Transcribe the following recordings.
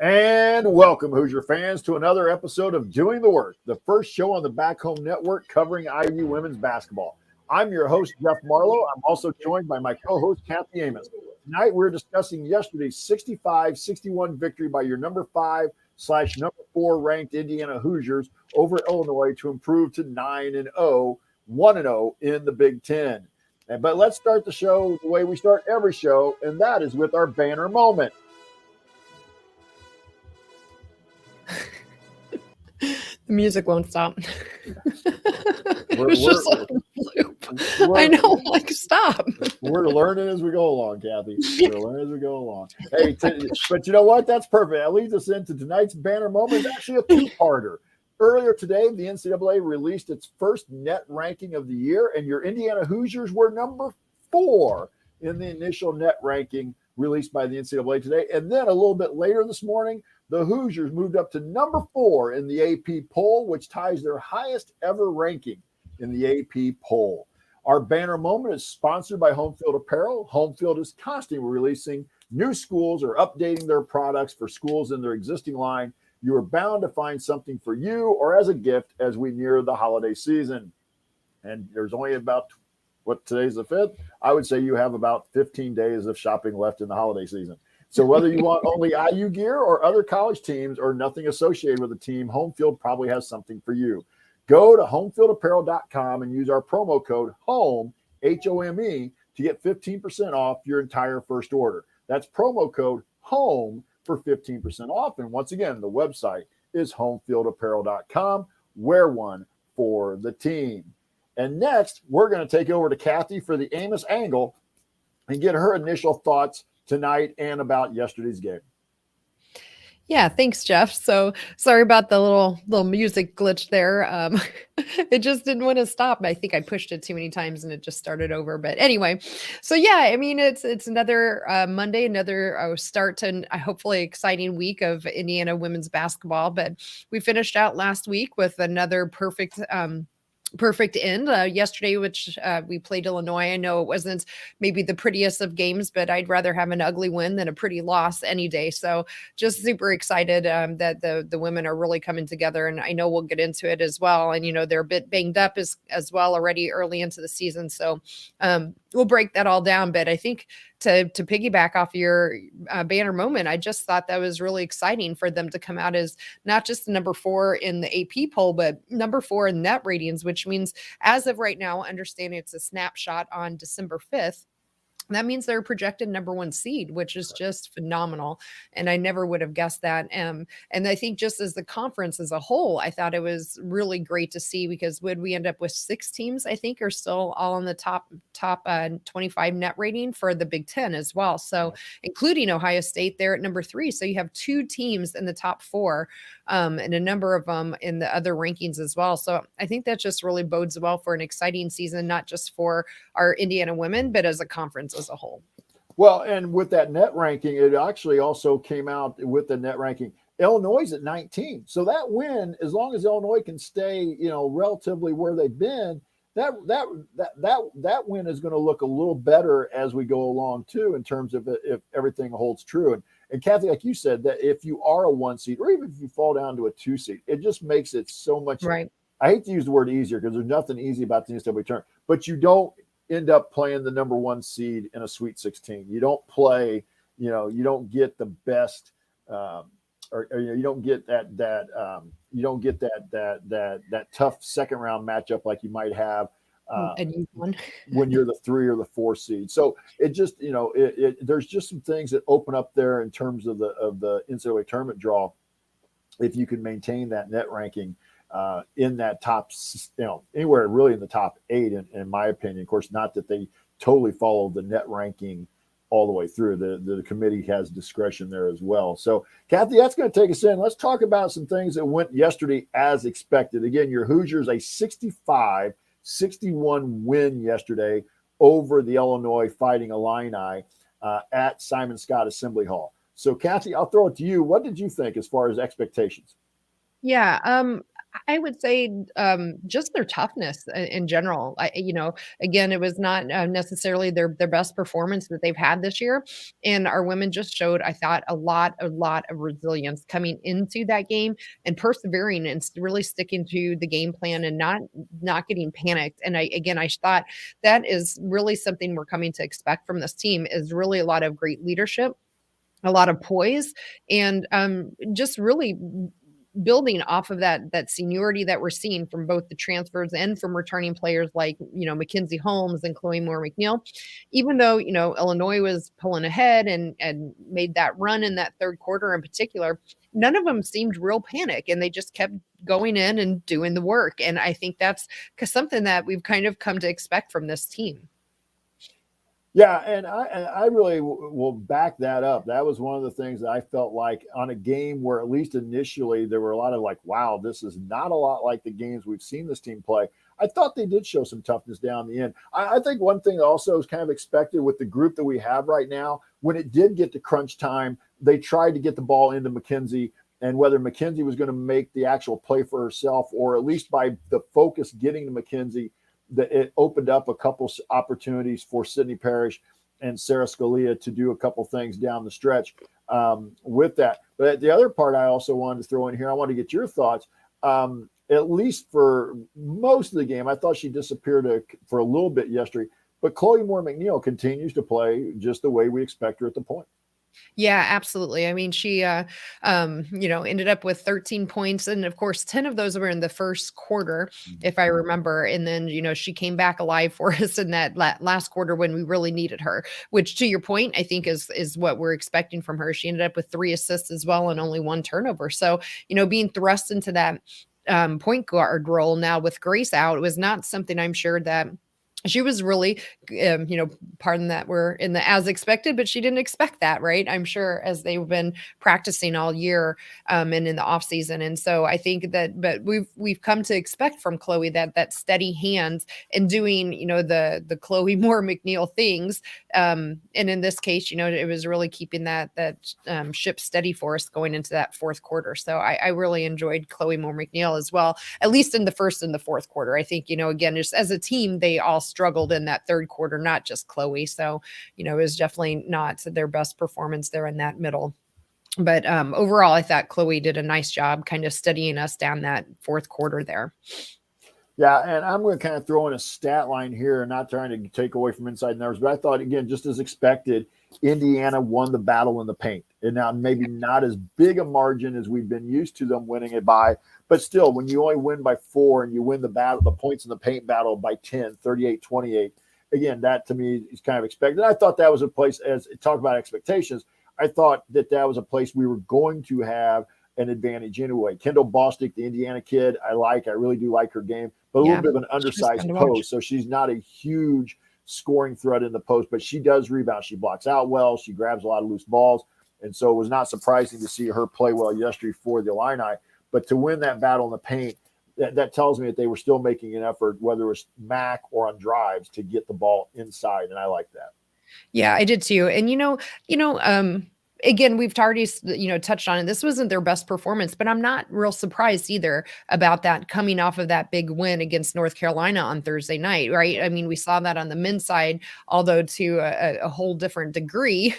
And welcome, Hoosier fans, to another episode of Doing the Work, the first show on the Back Home Network covering IU women's basketball. I'm your host, Jeff Marlow. I'm also joined by my co-host, Kathy Amos. Tonight, we're discussing yesterday's 65-61 victory by your number 5/number 4 ranked Indiana Hoosiers over Illinois to improve to 9-0, 1-0 in the Big Ten. But let's start the show the way we start every show, and that is with our banner moment. The music won't stop. It's just like a loop. I know, like, stop. We're learning as we go along, Kathy. We're learning as we go along. Hey, but you know what? That's perfect. That leads us into tonight's banner moment. It's actually a two-parter. Earlier today, the NCAA released its first net ranking of the year, and your Indiana Hoosiers were number 4 in the initial net ranking released by the NCAA today. And then a little bit later this morning, the Hoosiers moved up to number 4 in the AP poll, which ties their highest ever ranking in the AP poll. Our banner moment is sponsored by Home Field Apparel. Home Field is constantly releasing new schools or updating their products for schools in their existing line. You are bound to find something for you or as a gift as we near the holiday season. And there's only about, today's the 5th? I would say you have about 15 days of shopping left in the holiday season. So whether you want only IU gear or other college teams or nothing associated with a team, Home Field probably has something for you. Go to homefieldapparel.com and use our promo code HOME, HOME, to get 15% off your entire first order. That's promo code HOME for 15% off. And once again, the website is homefieldapparel.com. Wear one for the team. And next, we're going to take it over to Kathy for the Amos angle and get her initial thoughts tonight and about yesterday's game. Yeah, thanks, Jeff. So sorry about the little music glitch there. It just didn't want to stop. I think I pushed it too many times and it just started over. But anyway, so yeah, I mean, it's another Monday, another start to a hopefully exciting week of Indiana women's basketball. But we finished out last week with another perfect end yesterday, which we played Illinois. I know it wasn't maybe the prettiest of games, but I'd rather have an ugly win than a pretty loss any day. So just super excited that the women are really coming together. And I know we'll get into it as well. And, they're a bit banged up as well already early into the season. So we'll break that all down. But I think to piggyback off your banner moment, I just thought that was really exciting for them to come out as not just number 4 in the AP poll, but number 4 in net ratings, which means as of right now, understanding it's a snapshot on December 5th, that means they're projected number 1 seed, which is just phenomenal. And I never would have guessed that. And I think just as the conference as a whole, I thought it was really great to see, because would we end up with 6 teams, I think, are still all in the top 25 net rating for the Big Ten as well. So including Ohio State there at number 3. So you have 2 teams in the top 4 and a number of them in the other rankings as well. So I think that just really bodes well for an exciting season, not just for our Indiana women, but as a conference as a whole. Well, and with that net ranking, it actually also came out with the net ranking. Illinois is at 19. So that win, as long as Illinois can stay, relatively where they've been, that win is going to look a little better as we go along too, in terms of if everything holds true. And Kathy, like you said, that if you are a 1 seed, or even if you fall down to a 2 seed, it just makes it so much. Right. I hate to use the word easier because there's nothing easy about the NCAA tournament, but you don't end up playing the number 1 seed in a Sweet 16. You don't play, you don't get the best, or you don't get that tough second round matchup like you might have when you're the 3 or the 4 seed. So it just, there's just some things that open up there in terms of the NCAA tournament draw, if you can maintain that net ranking in that top, anywhere really in the top 8, in my opinion. Of course, not that they totally follow the net ranking all the way through. The committee has discretion there as well. So, Kathy, that's going to take us in. Let's talk about some things that went yesterday as expected. Again, your Hoosiers, a 65-61 win yesterday over the Illinois Fighting Illini at Simon Scott Assembly Hall. So, Kathy, I'll throw it to you. What did you think as far as expectations? Yeah, I would say, just their toughness in general. Again, it was not necessarily their best performance that they've had this year, and our women just showed, I thought, a lot of resilience coming into that game and persevering and really sticking to the game plan and not getting panicked. And I thought that is really something we're coming to expect from this team is really a lot of great leadership, a lot of poise, and just really building off of that seniority that we're seeing from both the transfers and from returning players like Mackenzie Holmes and Chloe Moore McNeil. Even though Illinois was pulling ahead and made that run in that third quarter in particular, none of them seemed real panic, and they just kept going in and doing the work. And I think that's something that we've kind of come to expect from this team. Yeah, and I really will back that up. That was one of the things that I felt like on a game where at least initially there were a lot of like, wow, this is not a lot like the games we've seen this team play. I thought they did show some toughness down the end. I think one thing also is kind of expected with the group that we have right now, when it did get to crunch time, they tried to get the ball into Mackenzie, and whether Mackenzie was going to make the actual play for herself or at least by the focus getting to Mackenzie, that it opened up a couple opportunities for Sydney Parrish and Sarah Scalia to do a couple things down the stretch with that. But the other part I also wanted to throw in here, I want to get your thoughts. At least for most of the game, I thought she disappeared for a little bit yesterday, but Chloe Moore McNeil continues to play just the way we expect her at the point. Yeah, absolutely. I mean, she, ended up with 13 points. And of course, 10 of those were in the first quarter, if I remember. And then, she came back alive for us in that last quarter when we really needed her, which to your point, I think is what we're expecting from her. She ended up with 3 assists as well and only 1 turnover. So, being thrust into that point guard role now with Grace out, it was not something I'm sure that she was really, pardon that we're in the as expected, but she didn't expect that, right? I'm sure as they've been practicing all year and in the off season. And so I think but we've come to expect from Chloe that steady hands and doing, the Chloe Moore McNeil things. And in this case, it was really keeping that ship steady for us going into that fourth quarter. So I really enjoyed Chloe Moore McNeil as well, at least in the first and the fourth quarter. I think, again, just as a team, they all struggled in that third quarter, not just Chloe. So, it was definitely not their best performance there in that middle. But overall, I thought Chloe did a nice job kind of steadying us down that fourth quarter there. Yeah, and I'm going to kind of throw in a stat line here, not trying to take away from inside numbers, but I thought, again, just as expected, Indiana won the battle in the paint. And now maybe not as big a margin as we've been used to them winning it by, but still, when you only win by 4 and you win the battle, the points in the paint battle by 10, 38-28, again, that to me is kind of expected. I thought that was a place, as talk about expectations, I thought that was a place we were going to have an advantage anyway. Kendall Bostic, the Indiana kid, I really do like her game, but a little bit of an undersized post. So she's not a huge scoring threat in the post, but she does rebound. She blocks out well. She grabs a lot of loose balls. And so it was not surprising to see her play well yesterday for the Illini. But to win that battle in the paint, that tells me that they were still making an effort, whether it was MAC or on drives, to get the ball inside. And I like that. Yeah, I did too. And, again, we've already, touched on it. This wasn't their best performance, but I'm not real surprised either about that coming off of that big win against North Carolina on Thursday night, right? I mean, we saw that on the men's side, although to a whole different degree.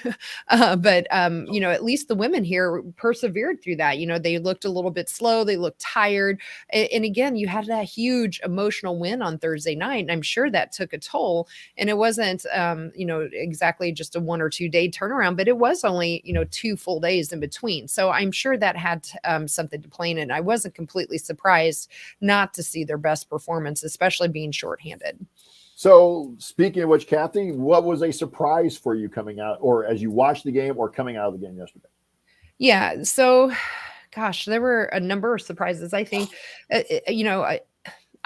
But at least the women here persevered through that. They looked a little bit slow. They looked tired. And again, you had that huge emotional win on Thursday night. And I'm sure that took a toll. And it wasn't, exactly just a 1 or 2 day turnaround, but it was only, 2 full days in between. So I'm sure that had something to play in it. I wasn't completely surprised not to see their best performance, especially being shorthanded. So speaking of which, Kathy, what was a surprise for you coming out, or as you watched the game or coming out of the game yesterday? Yeah. So, gosh, there were a number of surprises. I think,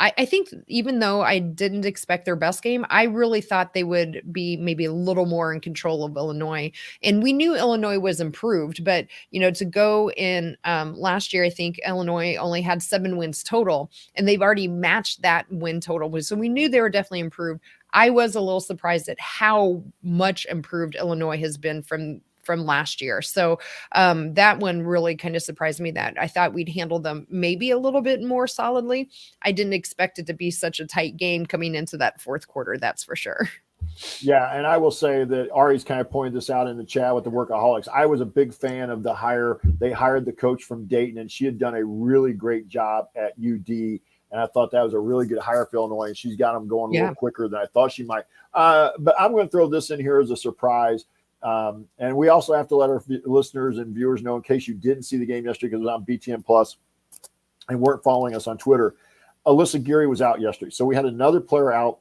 I think even though I didn't expect their best game, I really thought they would be maybe a little more in control of Illinois. And we knew Illinois was improved, but, to go in last year, I think Illinois only had 7 wins total, and they've already matched that win total. So we knew they were definitely improved. I was a little surprised at how much improved Illinois has been from from last year. So that one really kind of surprised me that I thought we'd handle them maybe a little bit more solidly. I didn't expect it to be such a tight game coming into that fourth quarter. That's for sure. Yeah, and I will say that Ari's kind of pointed this out in the chat with the Workaholics. I was a big fan of the hire. They hired the coach from Dayton, and she had done a really great job at UD. And I thought that was a really good hire for Illinois, and she's got them going a little quicker than I thought she might. But I'm going to throw this in here as a surprise. And we also have to let our listeners and viewers know, in case you didn't see the game yesterday because it was on BTN Plus and weren't following us on Twitter, Alyssa Geary was out yesterday. So we had another player out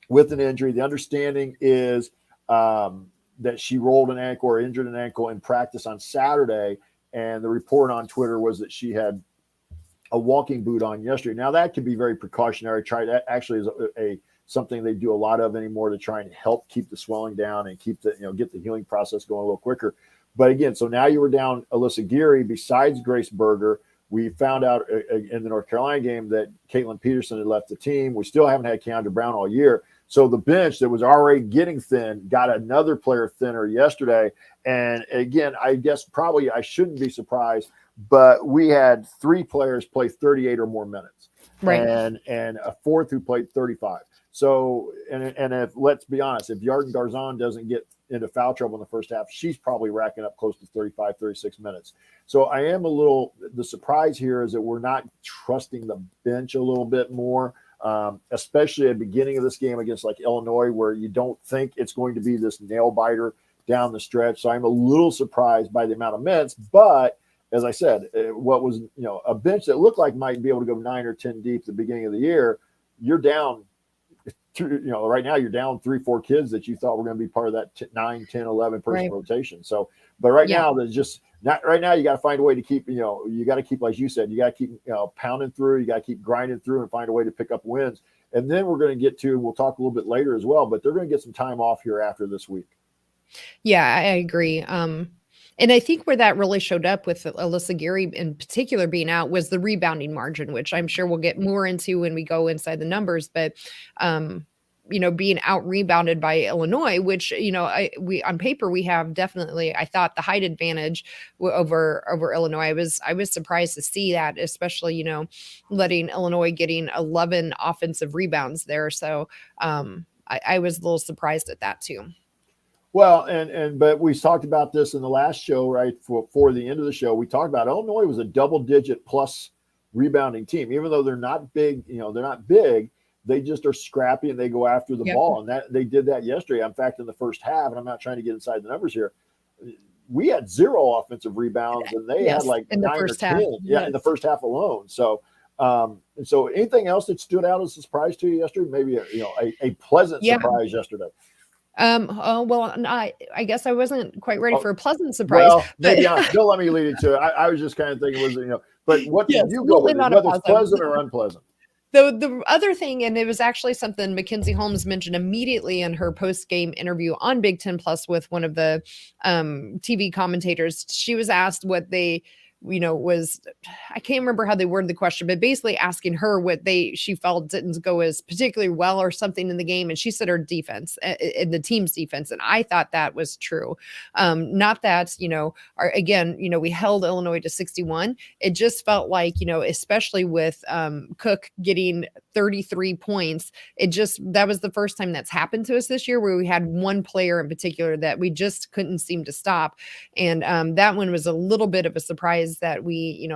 with an injury. The understanding is that she rolled an ankle or injured an ankle in practice on Saturday. And the report on Twitter was that she had a walking boot on yesterday. Now that could be very precautionary. That actually is a something they do a lot of anymore to try and help keep the swelling down and keep the, get the healing process going a little quicker. But again, so now you were down Alyssa Geary besides Grace Berger. We found out in the North Carolina game that Caitlin Peterson had left the team. We still haven't had Keandra Brown all year. So the bench that was already getting thin got another player thinner yesterday. And again, I guess probably I shouldn't be surprised, but we had 3 players play 38 or more minutes, right? And a fourth who played 35. So, and if, let's be honest, if Yarden Garzon doesn't get into foul trouble in the first half, she's probably racking up close to 35, 36 minutes. So I am the surprise here is that we're not trusting the bench a little bit more, especially at the beginning of this game against like Illinois, where you don't think it's going to be this nail biter down the stretch. So I'm a little surprised by the amount of minutes, but as I said, what was, a bench that looked like might be able to go 9 or 10 deep at the beginning of the year, you're down. Right now you're down 3-4 kids that you thought were going to be part of that 9, 10, 11 person rotation. So, but now there's just not right now. You got to find a way to keep, you got to keep, like you said, you got to keep, pounding through, you got to keep grinding through and find a way to pick up wins. And then we're going to get to, we'll talk a little bit later as well, but they're going to get some time off here after this week. Yeah, I agree. And I think where that really showed up with Alyssa Geary in particular being out was the rebounding margin, which I'm sure we'll get more into when we go inside the numbers. But, being out rebounded by Illinois, which, we on paper, we have definitely, I thought, the height advantage over Illinois. I was surprised to see that, especially, letting Illinois getting 11 offensive rebounds there. So I was a little surprised at that too. Well, but we talked about this in the last show, right? For the end of the show, we talked about Illinois was a double-digit plus rebounding team, even though they're not big. They're not big. They just are scrappy and they go after the ball, and that they did that yesterday. In fact, in the first half, and I'm not trying to get inside the numbers here, we had 0 offensive rebounds, and they had like in 9 or 10. In the first half alone. So, so anything else that stood out as a surprise to you yesterday? Maybe a pleasant surprise yesterday. I guess I wasn't quite ready for a pleasant surprise. Well, maybe don't let me lead it to it. I was just kind of thinking, but what did you go with, whether it's pleasant or unpleasant? The other thing, and it was actually something Mackenzie Holmes mentioned immediately in her post-game interview on Big Ten Plus with one of the TV commentators. She was asked what they I can't remember how they worded the question, but basically asking her what she felt didn't go as particularly well or something in the game. And she said her defense in the team's defense. And I thought that was true. Not that, we held Illinois to 61. It just felt like, especially with Cook getting 33 points, that was the first time that's happened to us this year, where we had one player in particular that we just couldn't seem to stop. And that one was a little bit of a surprise that we,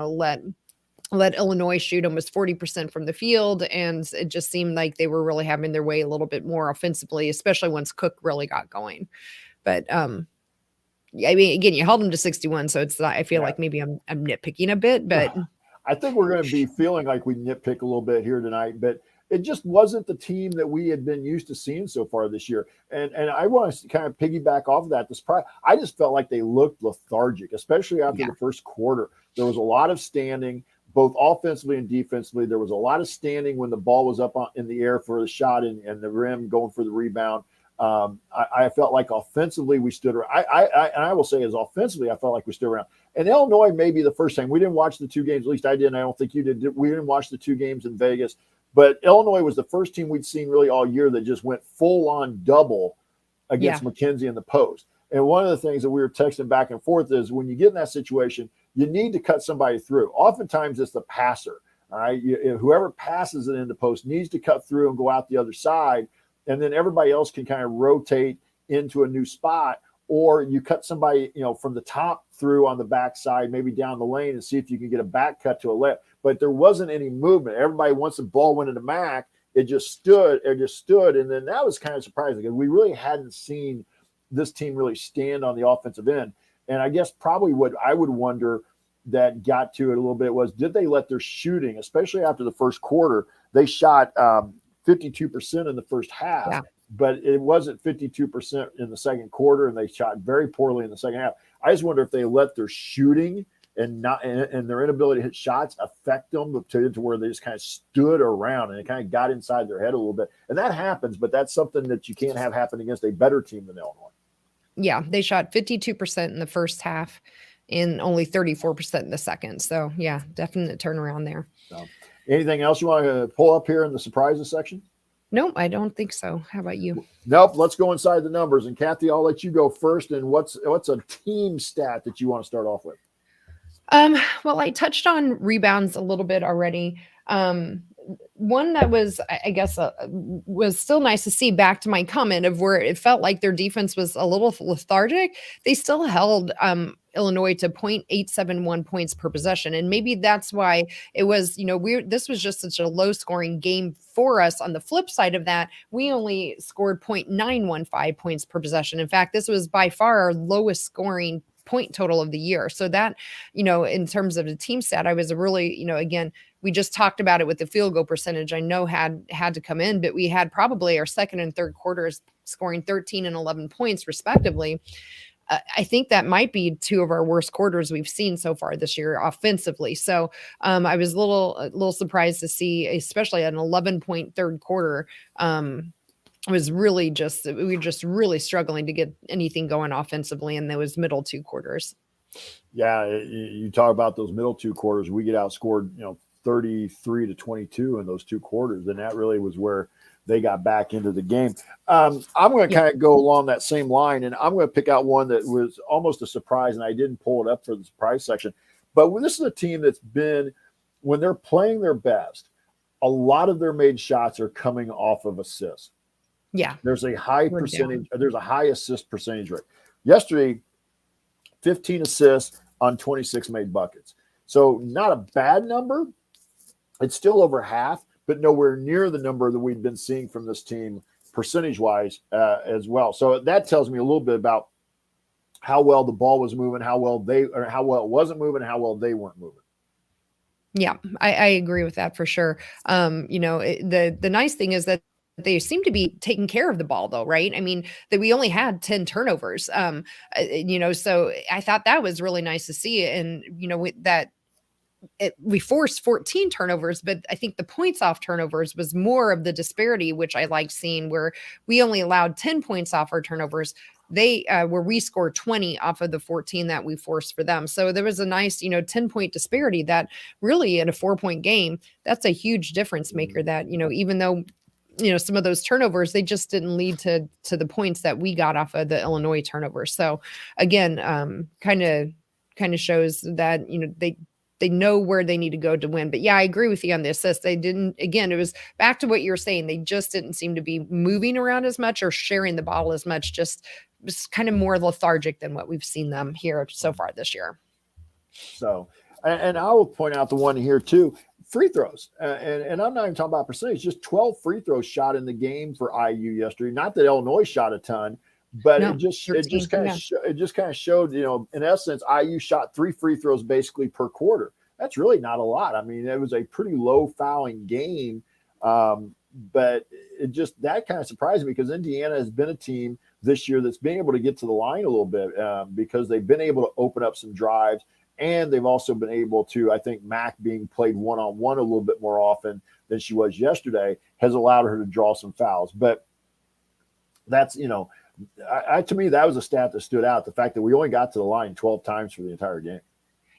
let Illinois shoot almost 40% from the field. And it just seemed like they were really having their way a little bit more offensively, especially once Cook really got going. But again, you held them to 61. So it's, I feel like maybe I'm nitpicking a bit, but I think we're going to be feeling like we nitpick a little bit here tonight, but it just wasn't the team that we had been used to seeing so far this year. And I want to kind of piggyback off of that. I just felt like they looked lethargic, especially after the first quarter. There was a lot of standing, both offensively and defensively. There was a lot of standing when the ball was up in the air for the shot and the rim going for the rebound. I felt like offensively we stood around. I will say, as offensively, I felt like we stood around. And Illinois may be the first time. We didn't watch the 2 games. At least I didn't. I don't think you did. We didn't watch the 2 games in Vegas. But Illinois was the first team we'd seen really all year that just went full on double against Mackenzie in the post. And one of the things that we were texting back and forth is when you get in that situation, you need to cut somebody through. Oftentimes it's the passer. All right. Whoever passes it into post needs to cut through and go out the other side. And then everybody else can kind of rotate into a new spot. Or you cut somebody, from the top through on the backside, maybe down the lane, and see if you can get a back cut to a left. But there wasn't any movement. Everybody, once the ball went into Mac, it just stood. And then that was kind of surprising because we really hadn't seen this team really stand on the offensive end. And I guess probably what I would wonder that got to it a little bit was, did they let their shooting, especially after the first quarter? They shot 52% in the first half. Yeah. But it wasn't 52% in the second quarter, and they shot very poorly in the second half. I just wonder if they let their shooting and their inability to hit shots affect them to where they just kind of stood around and it kind of got inside their head a little bit. And that happens, but that's something that you can't have happen against a better team than Illinois. Yeah, they shot 52% in the first half and only 34% in the second. So, yeah, definite turnaround there. So, anything else you want to pull up here in the surprises section? Nope, I don't think so. How about you? Nope. Let's go inside the numbers. And Kathy, I'll let you go first. And what's a team stat that you want to start off with? Well, I touched on rebounds a little bit already. One that was, I guess, was still nice to see, back to my comment of where it felt like their defense was a little lethargic. They still held Illinois to 0.871 points per possession. And maybe that's why it was, this was just such a low scoring game for us. On the flip side of that, we only scored 0.915 points per possession. In fact, this was by far our lowest scoring point total of the year. So that, in terms of the team stat, I was really, again, we just talked about it with the field goal percentage. I know had to come in, but we had probably our second and third quarters scoring 13 and 11 points respectively. I think that might be two of our worst quarters we've seen so far this year offensively. So I was a little surprised to see, especially an 11-point third quarter. Was really we were just really struggling to get anything going offensively in those middle two quarters. Yeah, you talk about those middle two quarters. We get outscored, 33-22 in those two quarters, and that really was where they got back into the game. I'm going to kind of go along that same line, and I'm going to pick out one that was almost a surprise, and I didn't pull it up for the surprise section. But this is a team that's been, when they're playing their best, a lot of their made shots are coming off of assists. Yeah. There's a high percentage. There's a high assist percentage rate. Yesterday, 15 assists on 26 made buckets. So not a bad number. It's still over half, but nowhere near the number that we've been seeing from this team percentage-wise as well. So that tells me a little bit about how well the ball was moving, how well it wasn't moving, how well they weren't moving. Yeah, I agree with that for sure. The nice thing is that they seem to be taking care of the ball, though, right? I mean, that we only had 10 turnovers, so I thought that was really nice to see. And, we forced 14 turnovers, but I think the points off turnovers was more of the disparity, which I like seeing, where we only allowed 10 points off our turnovers. They where we scored 20 off of the 14 that we forced for them. So there was a nice, 10-point disparity that really in a 4-point game, that's a huge difference maker that, even though some of those turnovers, they just didn't lead to the points that we got off of the Illinois turnovers. So again, kind of shows that, they know where they need to go to win. But yeah, I agree with you on the assist. They didn't, again, it was back to what you were saying. They just didn't seem to be moving around as much or sharing the ball as much, just kind of more lethargic than what we've seen them here so far this year. So, and I will point out the one here too, free throws. And I'm not even talking about percentage, just 12 free throws shot in the game for IU yesterday. Not that Illinois shot a ton, but it just kind of showed, in essence, IU shot 3 free throws basically per quarter. That's really not a lot. I mean, it was a pretty low fouling game, but that kind of surprised me because Indiana has been a team this year that's been able to get to the line a little bit because they've been able to open up some drives, and they've also been able to, I think, Mac being played one-on-one a little bit more often than she was yesterday has allowed her to draw some fouls. But that's, to me, that was a stat that stood out. The fact that we only got to the line 12 times for the entire game.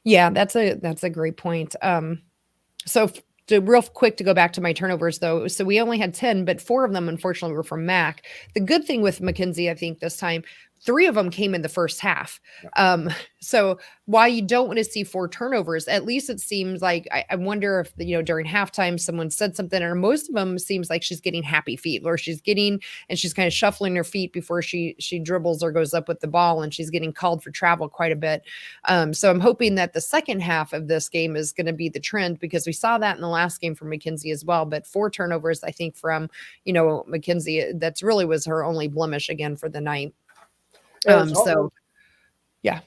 Yeah, that's a great point. So real quick to go back to my turnovers though. So we only had 10, but 4 of them, unfortunately, were from Mac. The good thing with Mackenzie, I think this time, 3 of them came in the first half. Yeah. So why you don't want to see 4 turnovers, at least it seems like, I wonder if, during halftime, someone said something, or most of them seems like she's getting happy feet, or she's kind of shuffling her feet before she dribbles or goes up with the ball, and she's getting called for travel quite a bit. So I'm hoping that the second half of this game is going to be the trend, because we saw that in the last game from Mackenzie as well. But 4 turnovers, I think, from, Mackenzie, that's really was her only blemish again for the night. So yeah.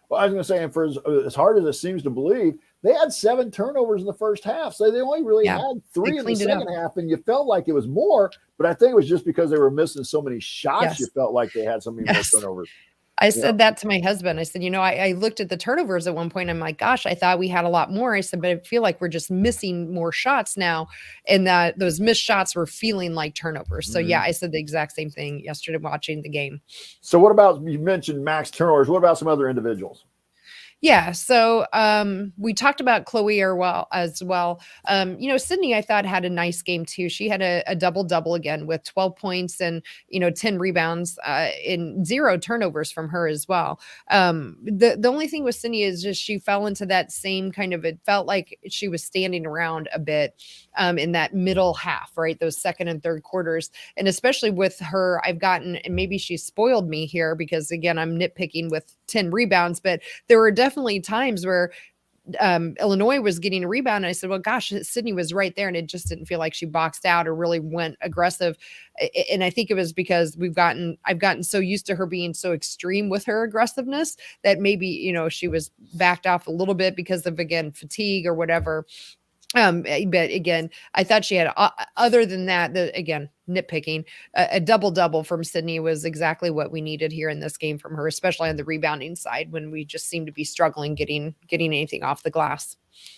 Well, I was going to say, and for as hard as it seems to believe, they had 7 turnovers in the first half. So they only really had 3 in the second half, and you felt like it was more, but I think it was just because they were missing so many shots. Yes. You felt like they had so many more turnovers. I said that to my husband. I said, I looked at the turnovers at one point. I'm like, gosh, I thought we had a lot more. I said, but I feel like we're just missing more shots now. And that those missed shots were feeling like turnovers. So I said the exact same thing yesterday watching the game. So what about, you mentioned max turnovers. What about some other individuals? Yeah. So we talked about Chloe as well. Sydney, I thought, had a nice game too. She had a double-double again with 12 points and, 10 rebounds and 0 turnovers from her as well. The only thing with Sydney is just she fell into that same kind of, it felt like she was standing around a bit in that middle half, right? Those second and third quarters. And especially with her, I've gotten, and maybe she spoiled me here because, again, I'm nitpicking with 10 rebounds, but there were definitely times where Illinois was getting a rebound, and I said, well, gosh, Sydney was right there, and it just didn't feel like she boxed out or really went aggressive. And I think it was because I've gotten so used to her being so extreme with her aggressiveness that maybe, she was backed off a little bit because of, again, fatigue or whatever. But again, I thought she had, other than that, again, nitpicking, a double-double from Sydney was exactly what we needed here in this game from her, especially on the rebounding side when we just seem to be struggling getting anything off the glass.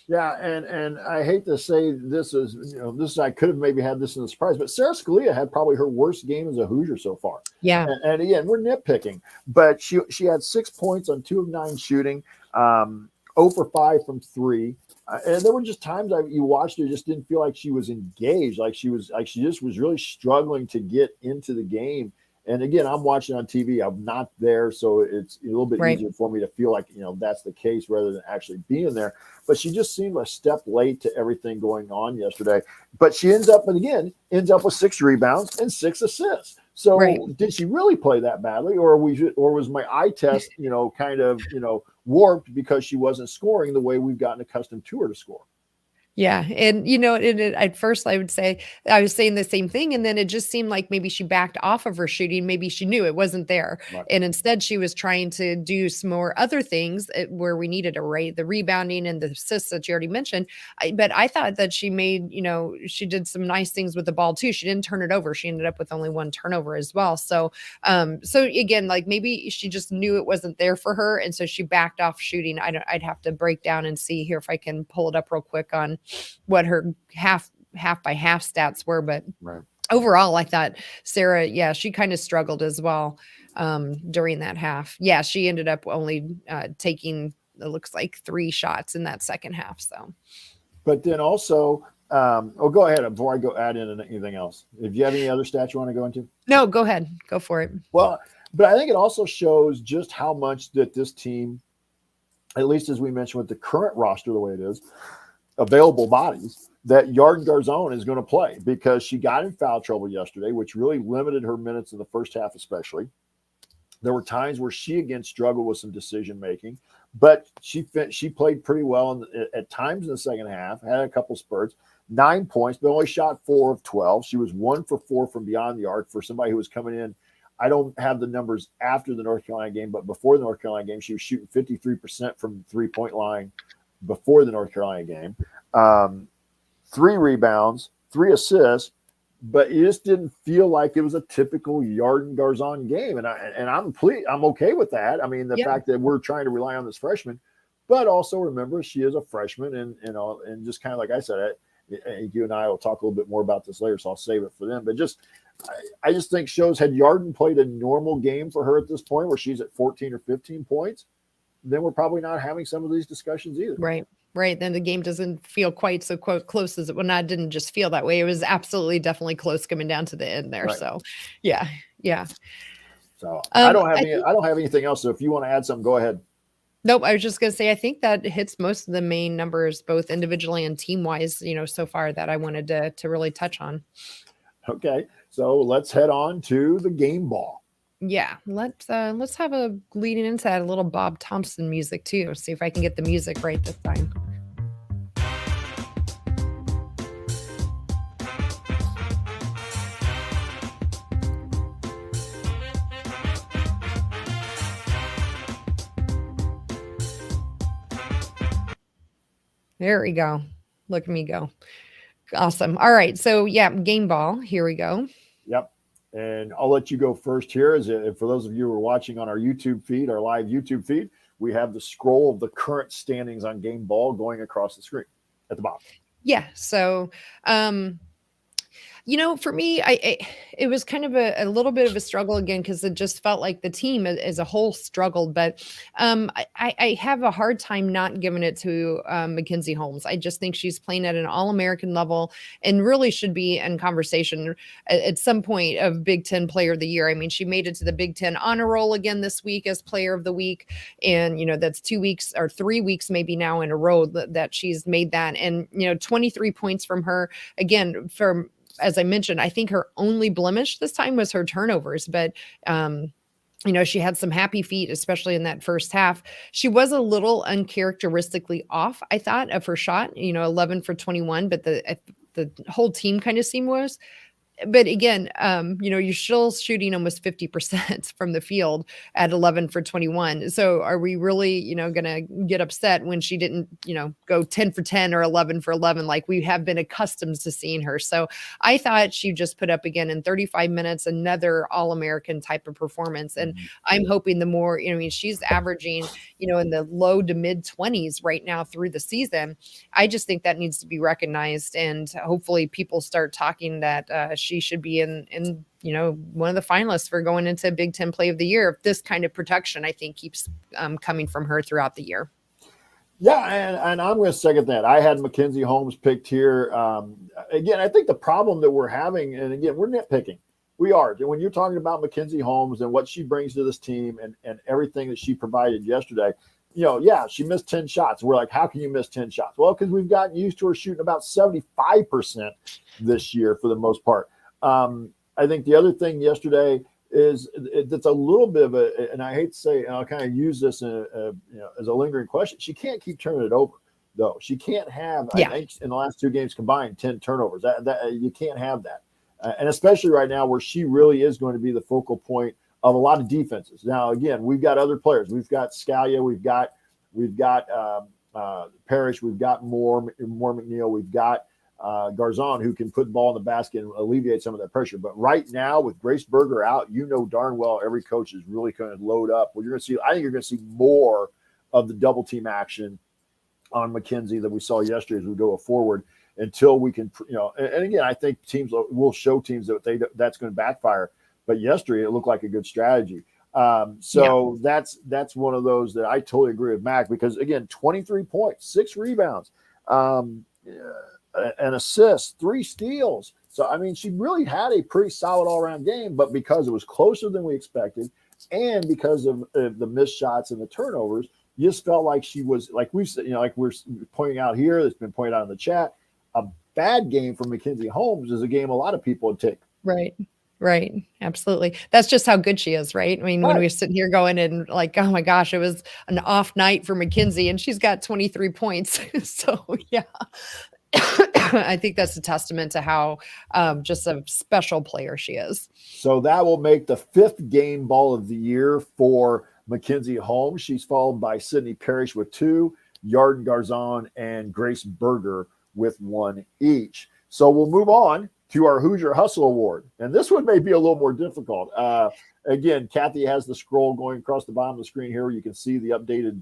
Yeah, and I hate to say this is, I could have maybe had this in the surprise, but Sarah Scalia had probably her worst game as a Hoosier so far. Yeah. And again, we're nitpicking, but she had 6 points on 2 of 9 shooting, 0 for 5 from 3. And there were just times you watched her, just didn't feel like she was engaged, like she just was really struggling to get into the game. And again, I'm watching on TV. I'm not there, so it's a little bit easier for me to feel like that's the case rather than actually being there. But she just seemed a step late to everything going on yesterday. But she ends up with 6 rebounds and 6 assists. So did she really play that badly, or was my eye test, kind of, warped because she wasn't scoring the way we've gotten accustomed to her to score? Yeah. And, at first I would say, I was saying the same thing. And then it just seemed like maybe she backed off of her shooting. Maybe she knew it wasn't there. Right. And instead she was trying to do some more other things where we needed her, right? The rebounding and the assists that you already mentioned. But I thought that she made, she did some nice things with the ball too. She didn't turn it over. She ended up with only 1 turnover as well. So again, like maybe she just knew it wasn't there for her. And so she backed off shooting. I'd have to break down and see here if I can pull it up real quick on what her half by half stats were, but overall I thought Sarah, she kind of struggled as well during that half. Yeah, she ended up only taking, it looks like 3 shots in that second half. So, but then also, go ahead before I go add in anything else. If you have any other stats you want to go into? No, go ahead, go for it. Well, but I think it also shows just how much that this team, at least as we mentioned with the current roster the way it is, available bodies, that Yarden Garzon is going to play, because she got in foul trouble yesterday, which really limited her minutes in the first half especially. There were times where she again struggled with some decision making, but she played pretty well at times in the second half, had a couple spurts, 9 points, but only shot 4 of 12. She was 1 for 4 from beyond the arc for somebody who was coming in. I don't have the numbers after the North Carolina game, but before the North Carolina game, she was shooting 53% from the 3-point line before the North Carolina game. 3 rebounds, 3 assists, but it just didn't feel like it was a typical Yarden Garzon game. And I'm okay with that. I mean, the fact that we're trying to rely on this freshman, but also remember she is a freshman, and just kind of like I said, you and I will talk a little bit more about this later, so I'll save it for them. But I just think shows, had Yarden played a normal game for her at this point where she's at 14 or 15 points, then we're probably not having some of these discussions either. Right. Then the game doesn't feel quite so close as it when I didn't just feel that way. It was absolutely definitely close coming down to the end there. Right. So yeah. So I don't have I any. think I don't have anything else. So if you want to add something, go ahead. nope, I was just gonna say I think that hits most of the main numbers, both individually and team wise, so far that I wanted to really touch on. Okay, so let's head on to the game ball. Yeah, let's have a leading into that a little Bob Thompson music too. See if I can get the music right this time. There we go. Look at me go. Awesome. All right. So yeah, game ball. Here we go. Yep. And I'll let you go first here. For those of you who are watching on our YouTube feed, our live YouTube feed, we have the scroll of the current standings on game ball going across the screen at the bottom. Yeah. So for me, it was kind of a little bit of a struggle again because it just felt like the team as a whole struggled. But I have a hard time not giving it to Mackenzie Holmes. I just think she's playing at an All-American level and really should be in conversation at some point of Big Ten Player of the Year. I mean, she made it to the Big Ten honor roll again this week as Player of the Week, and that's 2 weeks or 3 weeks maybe now in a row that she's made that. And 23 points from her again from. As I mentioned, I think her only blemish this time was her turnovers, but she had some happy feet, especially in that first half. She was a little uncharacteristically off, I thought, of her shot, 11 for 21, but the whole team kind of seemed was. But again, you're still shooting almost 50% from the field at 11 for 21. So are we really, going to get upset when she didn't, go 10 for 10 or 11 for 11 like we have been accustomed to seeing her? So I thought she just put up again in 35 minutes another All-American type of performance. And I'm hoping the more, she's averaging, in the low to mid 20s right now through the season. I just think that needs to be recognized, and hopefully people start talking that she should be in one of the finalists for going into Big Ten Play of the Year. If this kind of production, I think, keeps coming from her throughout the year. Yeah, and I'm going to second that. I had Mackenzie Holmes picked here. Again, I think the problem that we're having, and again, we're nitpicking. We are. When you're talking about Mackenzie Holmes and what she brings to this team and everything that she provided yesterday, she missed 10 shots. We're like, how can you miss 10 shots? Well, because we've gotten used to her shooting about 75% this year for the most part. I think the other thing yesterday is it's a little bit of and I hate to say, and I'll kind of use this as a lingering question. She can't keep turning it over, though. She can't have, I think, in the last 2 games combined, 10 turnovers. That you can't have that. And especially right now where she really is going to be the focal point of a lot of defenses. Now, again, we've got other players. We've got Scalia. We've got Parrish. We've got Moore McNeil. We've got Garzon, who can put the ball in the basket and alleviate some of that pressure. But right now, with Grace Berger out, darn well every coach is really going to load up. Well, I think you're going to see more of the double team action on Mackenzie that we saw yesterday as we go forward until we can, and again, I think teams will show teams that that's going to backfire. But yesterday, it looked like a good strategy. That's one of those that I totally agree with Mac, because again, 23 points, 6 rebounds, an assist, 3 steals. So, I mean, she really had a pretty solid all-around game, but because it was closer than we expected and because of the missed shots and the turnovers, you just felt like she was, like we've said, like we're pointing out here, it's been pointed out in the chat, a bad game for Mackenzie Holmes is a game a lot of people would take. Right. Absolutely. That's just how good she is, right? I mean, when we're sitting here going and like, oh my gosh, it was an off night for Mackenzie and she's got 23 points. So yeah, I think that's a testament to how just a special player she is. So that will make the 5th game ball of the year for Mackenzie Holmes. She's followed by Sydney Parrish with 2, Yarden Garzon and Grace Berger with 1 each. So we'll move on to our Hoosier Hustle Award. And this one may be a little more difficult. Again, Kathy has the scroll going across the bottom of the screen here. You can see the updated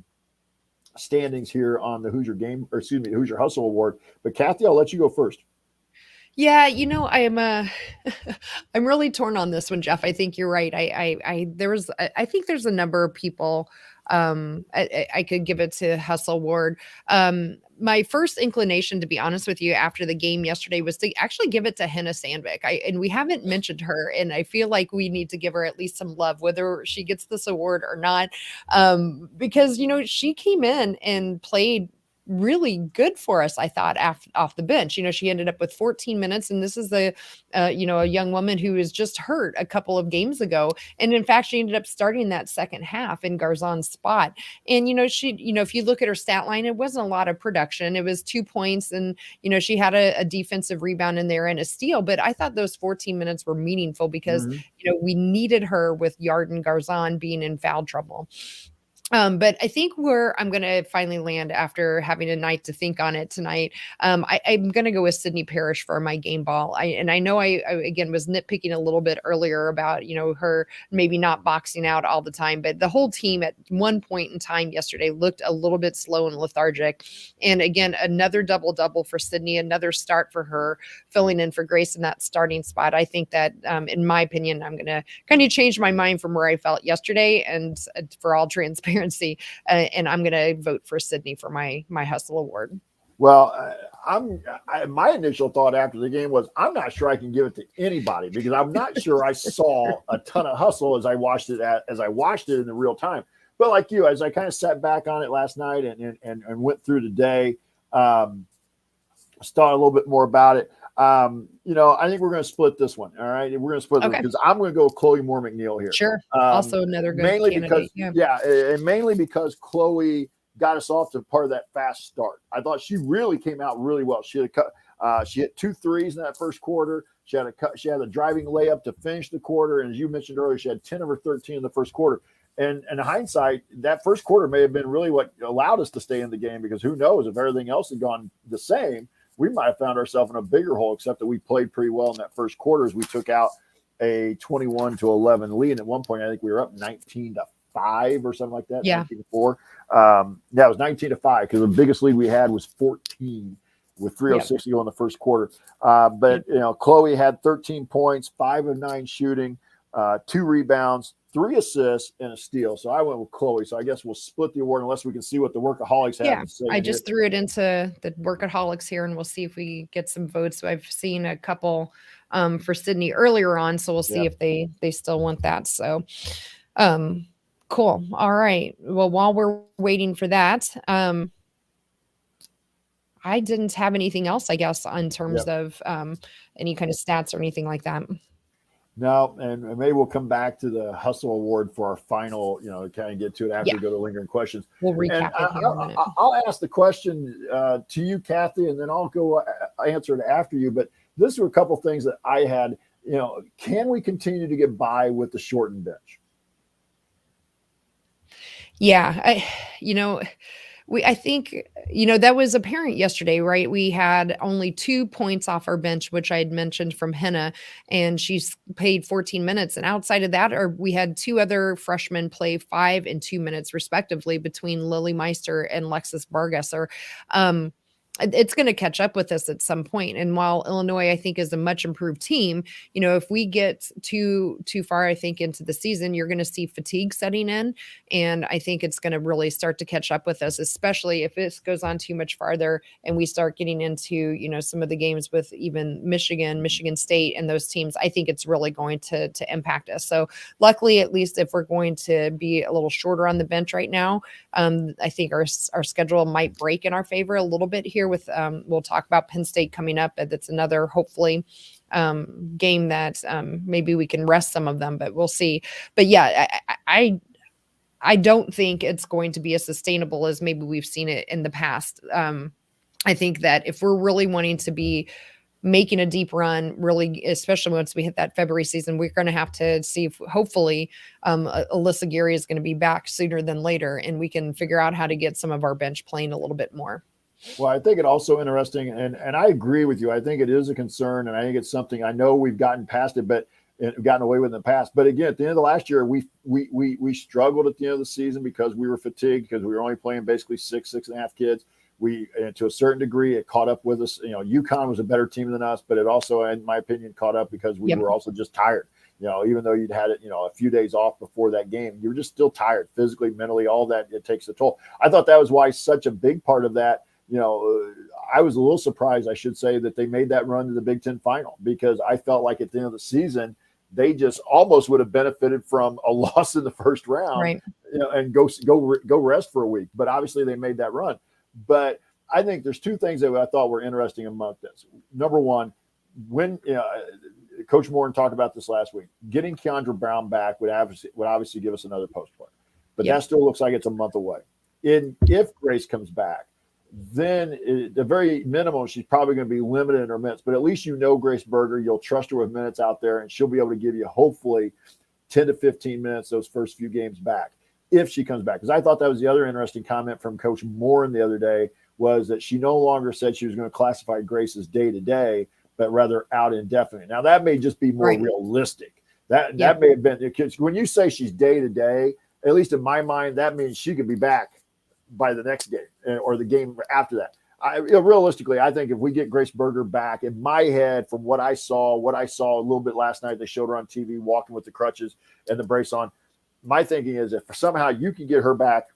standings here on the Hoosier Hustle Award. But Kathy, I'll let you go first. Yeah, I am I'm really torn on this one, Jeff. I think you're right. I think there's a number of people I could give it to Hustle Award. my first inclination, to be honest with you, after the game yesterday was to actually give it to Henna Sandvik. And we haven't mentioned her, and I feel like we need to give her at least some love, whether she gets this award or not, because she came in and played really good for us, I thought, off the bench. She ended up with 14 minutes, and this is a young woman who was just hurt a couple of games ago. And in fact, she ended up starting that second half in Garzon's spot. And, she, if you look at her stat line, it wasn't a lot of production. It was 2 points, and, she had a defensive rebound in there and a steal. But I thought those 14 minutes were meaningful because, we needed her with Yarden Garzon being in foul trouble. But I think where I'm going to finally land after having a night to think on it tonight, I'm going to go with Sydney Parrish for my game ball. I know I again was nitpicking a little bit earlier about, her maybe not boxing out all the time, but the whole team at one point in time yesterday looked a little bit slow and lethargic. And again, another double for Sydney, another start for her, filling in for Grace in that starting spot. I think that, in my opinion, I'm going to kind of change my mind from where I felt yesterday, and for all transparency, and I'm going to vote for Sydney for my Hustle Award. Well, my initial thought after the game was I'm not sure I can give it to anybody because I'm not sure I saw a ton of hustle as I watched it in the real time. But like you, as I kind of sat back on it last night and went through the day, thought a little bit more about it. I think we're going to split this one. All right. We're going to split this because I'm going to go with Chloe Moore McNeil here. Sure. Also another good mainly candidate. And mainly because Chloe got us off to part of that fast start. I thought she really came out really well. She hit 2 threes in that first quarter. She had a driving layup to finish the quarter. And as you mentioned earlier, she had 10 of her 13 in the first quarter. And in hindsight, that first quarter may have been really what allowed us to stay in the game, because who knows if everything else had gone the same, we might have found ourselves in a bigger hole, except that we played pretty well in that first quarter as we took out a 21-11 lead. And at one point, I think we were up 19-5 or something like that. Yeah. 19-4. That was 19-5 because the biggest lead we had was 14 with 3:06 to go in the first quarter. But Chloe had 13 points, 5 of 9 shooting, 2 rebounds, 3 assists, and a steal. So I went with Chloe. So I guess we'll split the award unless we can see what the Workaholics have to say. I just threw it into the Workaholics here, and we'll see if we get some votes. So I've seen a couple for Sydney earlier on, so we'll see if they still want that. So cool. All right. Well, while we're waiting for that, I didn't have anything else, I guess, in terms of any kind of stats or anything like that. No, and maybe we'll come back to the Hustle Award for our final, kind of get to it after we go to lingering questions. We'll recap it here in a minute. I'll ask the question to you, Kathy, and then I'll go answer it after you. But this were a couple things that I had, can we continue to get by with the shortened bench? Yeah, I think, that was apparent yesterday, right? We had only 2 points off our bench, which I had mentioned from Henna, and she's played 14 minutes. And outside of that, we had 2 other freshmen play 5 and 2 minutes respectively between Lily Meister and Lexus Bargesser. It's going to catch up with us at some point. And while Illinois, I think, is a much improved team, if we get too far, I think, into the season, you're going to see fatigue setting in. And I think it's going to really start to catch up with us, especially if this goes on too much farther and we start getting into, some of the games with even Michigan State and those teams. I think it's really going to impact us. So luckily, at least if we're going to be a little shorter on the bench right now, I think our schedule might break in our favor a little bit here with, we'll talk about Penn State coming up. That's another, hopefully, game that maybe we can rest some of them, but we'll see. But yeah, I don't think it's going to be as sustainable as maybe we've seen it in the past. I think that if we're really wanting to be making a deep run, really, especially once we hit that February season, we're going to have to see if hopefully Alyssa Geary is going to be back sooner than later, and we can figure out how to get some of our bench playing a little bit more. Well, I think it also interesting, and I agree with you. I think it is a concern, and I think it's something I know we've gotten past it, but gotten away with in the past. But again, at the end of the last year, we struggled at the end of the season because we were fatigued, because we were only playing basically 6.5 kids. We, to a certain degree, it caught up with us. UConn was a better team than us, but it also, in my opinion, caught up because we were also just tired. Even though you'd had it, a few days off before that game, you were just still tired physically, mentally, all that. It takes a toll. I thought that was why such a big part of that I was a little surprised, I should say, that they made that run to the Big Ten final, because I felt like at the end of the season, they just almost would have benefited from a loss in the first round, Right. and go rest for a week. But obviously they made that run. But I think there's two things that I thought were interesting among this. Number one, when Coach Moore talked about this last week, getting Keandra Brown back would obviously give us another post player. But that still looks like it's a month away. If Grace comes back, then at the very minimum, she's probably going to be limited in her minutes. But at least Grace Berger, you'll trust her with minutes out there, and she'll be able to give you hopefully 10 to 15 minutes those first few games back if she comes back. Because I thought that was the other interesting comment from Coach Moore the other day, was that she no longer said she was going to classify Grace as day-to-day, but rather out indefinitely. Now, that may just be more realistic. That may have been – when you say she's day-to-day, at least in my mind, that means she could be back by the next game or the game after that. Realistically, I think if we get Grace Berger back, in my head, from what I saw a little bit last night, they showed her on TV walking with the crutches and the brace on. My thinking is if somehow you can get her back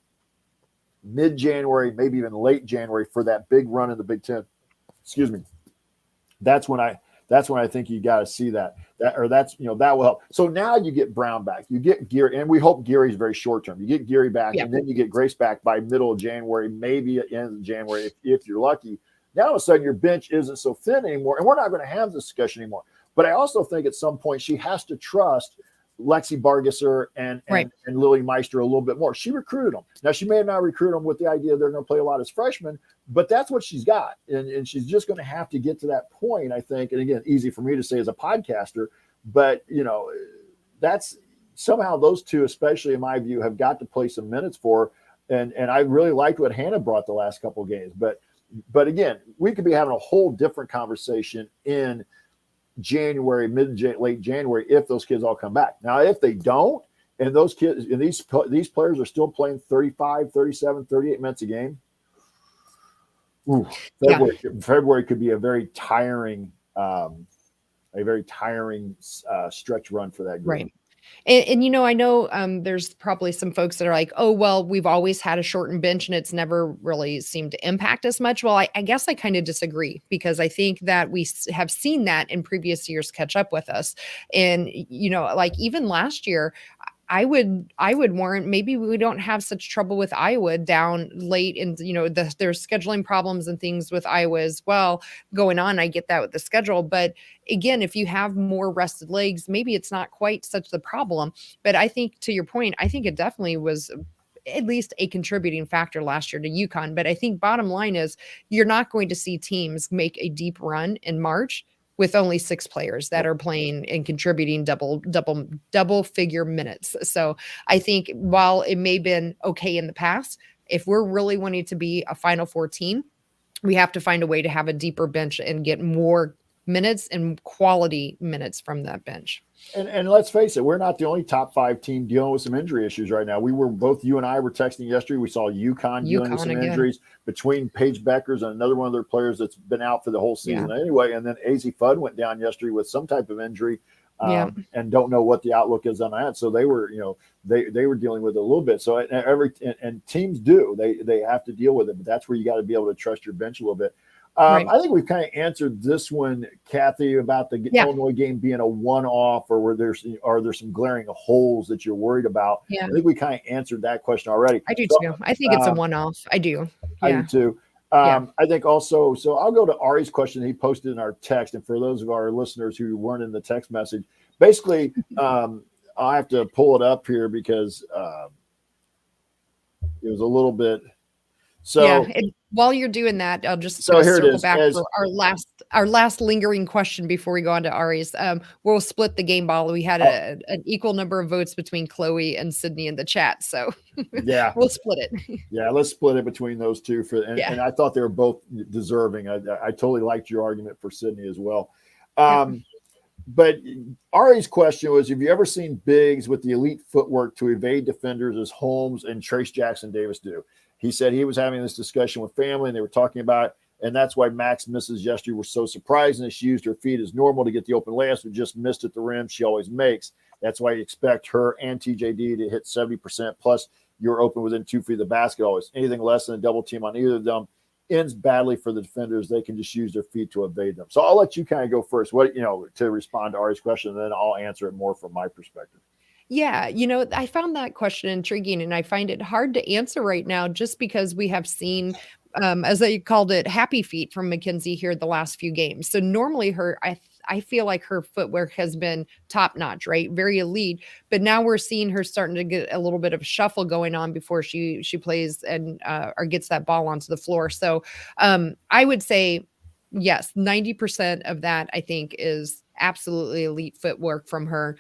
mid-January, maybe even late January for that big run in the Big Ten, that's when I think you got to see that will help. So now you get Brown back, you get Geary, and we hope Geary's very short term. You get Geary back, and then you get Grace back by middle of January, maybe at the end of January if you're lucky. Now all of a sudden your bench isn't so thin anymore, and we're not going to have this discussion anymore. But I also think at some point she has to trust Lexi Bargesser and Lily Meister a little bit more. She recruited them. Now, she may not recruit them with the idea they're going to play a lot as freshmen, but that's what she's got. And she's just going to have to get to that point, I think. And again, easy for me to say as a podcaster, but that's somehow those two, especially in my view, have got to play some minutes for her. And I really liked what Hannah brought the last couple of games. But again, we could be having a whole different conversation in January, late January, if those kids all come back. Now, if they don't, and those kids and these players are still playing 35, 37, 38 minutes a game, February could be a very tiring stretch run for that group. Right. And I know there's probably some folks that are like, oh, well, we've always had a shortened bench and it's never really seemed to impact us much. Well, I guess I kind of disagree, because I think that we have seen that in previous years catch up with us. And, like even last year, I would warrant maybe we don't have such trouble with Iowa down late, and there's scheduling problems and things with Iowa as well going on. I get that with the schedule, but again, if you have more rested legs, maybe it's not quite such the problem. But I think, to your point, I think it definitely was at least a contributing factor last year to UConn. But I think bottom line is you're not going to see teams make a deep run in March with only 6 players that are playing and contributing double figure minutes. So I think while it may have been okay in the past, if we're really wanting to be a Final Four team, we have to find a way to have a deeper bench and get more minutes and quality minutes from that bench. And let's face it, we're not the only top 5 team dealing with some injury issues right now. You and I were texting yesterday. We saw UConn dealing with some injuries between Paige Beckers and another one of their players that's been out for the whole season anyway. And then AZ Fudd went down yesterday with some type of injury and don't know what the outlook is on that. So they were, they were dealing with it a little bit. So and teams do, they have to deal with it, but that's where you got to be able to trust your bench a little bit. I think we've kind of answered this one, Kathy, about the Illinois game being a one-off, or are there some glaring holes that you're worried about? Yeah. I think we kind of answered that question already. I do too. I think it's a one-off. I do. I do too. I think also, so I'll go to Ari's question he posted in our text. And for those of our listeners who weren't in the text message, basically, I have to pull it up here because it was a little bit. So while you're doing that, I'll just circle back for our last lingering question before we go on to Ari's. We'll split the game ball. We had an equal number of votes between Chloe and Sydney in the chat, so we'll split it. Let's split it between those two. And I thought they were both deserving. I totally liked your argument for Sydney as well. But Ari's question was, have you ever seen bigs with the elite footwork to evade defenders as Holmes and Trace Jackson Davis do? He said he was having this discussion with family and they were talking about it. And that's why Max misses yesterday were so surprising that she used her feet as normal to get the open layups, but just missed at the rim. She always makes. That's why you expect her and TJD to hit 70%. Plus, you're open within 2 feet of the basket always. Anything less than a double team on either of them ends badly for the defenders, they can just use their feet to evade them. So I'll let you kind of go first. What to respond to Ari's question, and then I'll answer it more from my perspective. Yeah, I found that question intriguing and I find it hard to answer right now just because we have seen, as I called it, happy feet from Mackenzie here the last few games. So normally I feel like her footwork has been top notch, right? Very elite. But now we're seeing her starting to get a little bit of shuffle going on before she plays and or gets that ball onto the floor. So I would say yes, 90% of that I think is absolutely elite footwork from her.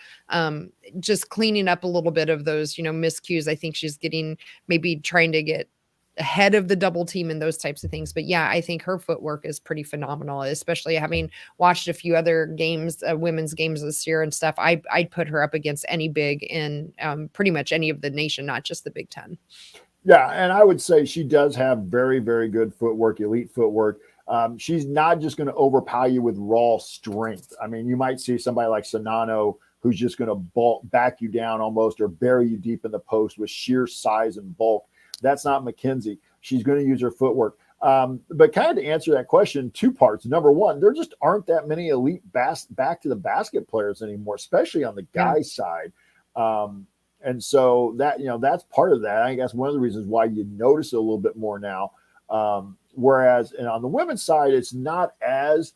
Just cleaning up a little bit of those, miscues. I think she's getting maybe trying to get ahead of the double team and those types of things. But yeah, I think her footwork is pretty phenomenal, especially having watched a few other games, women's games this year and stuff. I'd put her up against any big in pretty much any of the nation, not just the Big Ten. Yeah, and I would say she does have very, very good footwork, elite footwork. She's not just going to overpower you with raw strength. I mean, you might see somebody like Sonano who's just going to back you down almost or bury you deep in the post with sheer size and bulk. That's not Mackenzie. She's going to use her footwork. But kind of to answer that question, two parts. Number one, there just aren't that many elite back to the basket players anymore, especially on the guys' side. And so that's part of that. I guess one of the reasons why you notice it a little bit more now. Whereas and on the women's side, it's not as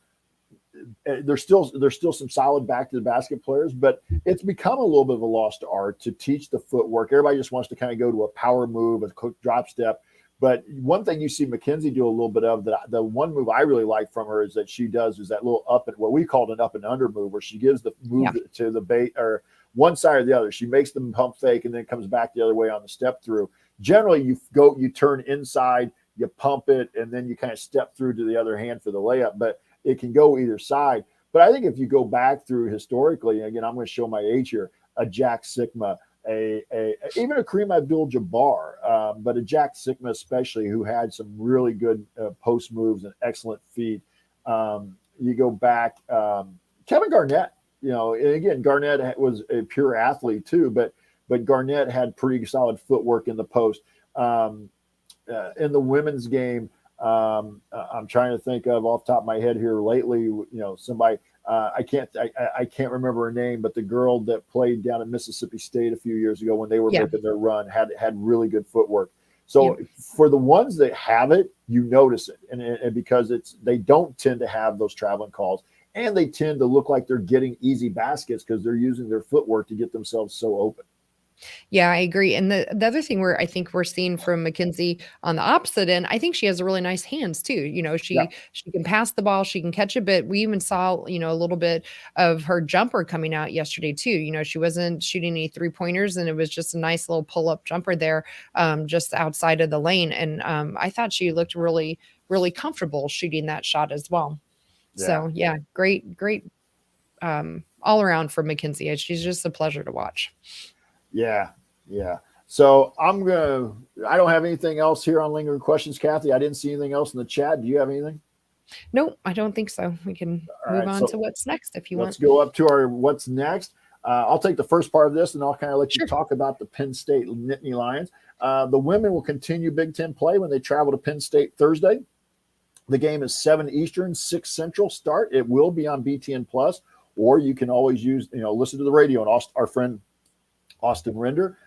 there's still some solid back to the basket players, but it's become a little bit of a lost art to teach the footwork. Everybody just wants to kind of go to a power move, a quick drop step. But one thing you see Mackenzie do a little bit of, the one move I really like from her is that she does is that little up and what we called an up and under move, where she gives the move to the bait or one side or the other. She makes them pump fake and then comes back the other way on the step through. Generally, you turn inside, you pump it, and then you kind of step through to the other hand for the layup. But it can go either side. But I think if you go back through historically, again, I'm going to show my age here, a Jack Sikma, even a Kareem Abdul-Jabbar, but a Jack Sikma especially, who had some really good post moves and excellent feet. You go back, Kevin Garnett, and again, Garnett was a pure athlete too, but Garnett had pretty solid footwork in the post. In the women's game, I'm trying to think of off the top of my head here lately, somebody I can't remember her name, but the girl that played down at Mississippi State a few years ago when they were making their run had really good footwork. So for the ones that have it, you notice it, and because they don't tend to have those traveling calls, and they tend to look like they're getting easy baskets because they're using their footwork to get themselves so open. Yeah, I agree. And the other thing I think we're seeing from Mackenzie on the opposite end, I think she has really nice hands too. She can pass the ball, she can catch a bit. We even saw, a little bit of her jumper coming out yesterday too. She wasn't shooting any 3-pointers and it was just a nice little pull-up jumper there, just outside of the lane. And I thought she looked really, really comfortable shooting that shot as well. Yeah. So yeah, great all around for Mackenzie. She's just a pleasure to watch. Yeah. So I don't have anything else here on lingering questions, Kathy. I didn't see anything else in the chat. Do you have anything? Nope, I don't think so. We can move on to what's next if you want. Let's go up to our what's next. I'll take the first part of this and I'll kind of let you talk about the Penn State Nittany Lions. The women will continue Big Ten play when they travel to Penn State Thursday. The game is 7 Eastern, 6 Central start. It will be on BTN Plus, or you can always listen to the radio and our friend Austin Render.